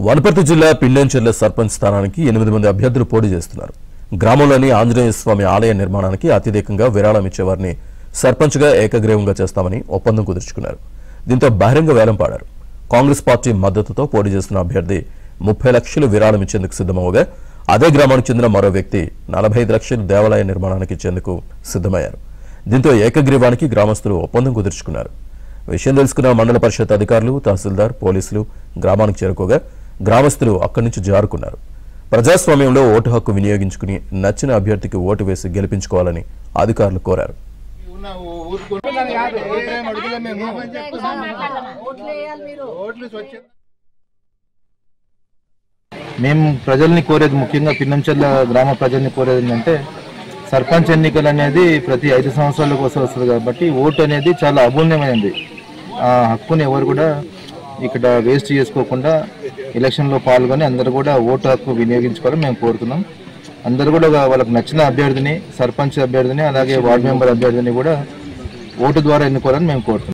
వనపర్తి జిల్లా పిండెంచెర్ల సర్పంచ్ స్థానానికి 8 మంది అభ్యర్థులు పోటీ చేస్తున్నారు. గ్రామంలోని ఆంజనేయ స్వామి ఆలయ నిర్మాణానికి అత్యధికంగా విరాళం ఇచ్చేవారిని సర్పంచ్గా ఏకగ్రీవంగా చేస్తామని ఒప్పందం కుదుర్చుకున్నారు. దీంతో బహిరంగ వేలం పాడారు. కాంగ్రెస్ పార్టీ మద్దతుతో పోటీ చేస్తున్న అభ్యర్థి 30 లక్షలు విరాళం ఇచ్చేందుకు సిద్ధమవగా అదే గ్రామానికి చెందిన మరో వ్యక్తి 45 లక్షలు దేవాలయ నిర్మాణానికి ఇచ్చేందుకు సిద్ధమయ్యారు. దీంతో ఏకగ్రీవానికి గ్రామస్తులు ఒప్పందం కుదుర్చుకున్నారు. విషయం తెలుసుకున్న మండల పరిషత్ అధికారులు, తహసీల్దార్, పోలీసులు గ్రామానికి చేరుకోగా గ్రామస్తులు అక్కడి నుంచి జారుకున్నారు. ప్రజాస్వామ్యంలో ఓటు హక్కు వినియోగించుకుని నచ్చిన అభ్యర్థికి ఓటు వేసి గెలిపించుకోవాలని అధికారులు కోరారు. మేము ప్రజల్ని కోరేది, ముఖ్యంగా పిండెంచెర్ల గ్రామ ప్రజల్ని కోరేది ఏంటంటే, సర్పంచ్ ఎన్నికలు అనేది ప్రతి 5 సంవత్సరాలకు వస్తుంది కాబట్టి ఓటు అనేది చాలా అమూల్యమైనది. ఆ హక్కుని ఎవరు కూడా ఇక్కడ వేస్ట్ చేసుకోకుండా ఎలక్షన్లో పాల్గొని అందరూ కూడా ఓటు హక్కు వినియోగించుకోవాలని మేము కోరుతున్నాం. అందరూ కూడా వాళ్ళకు నచ్చిన అభ్యర్థిని, సర్పంచ్ అభ్యర్థిని, అలాగే వార్డు మెంబర్ అభ్యర్థిని కూడా ఓటు ద్వారా ఎన్నుకోవాలని మేము కోరుతున్నాం.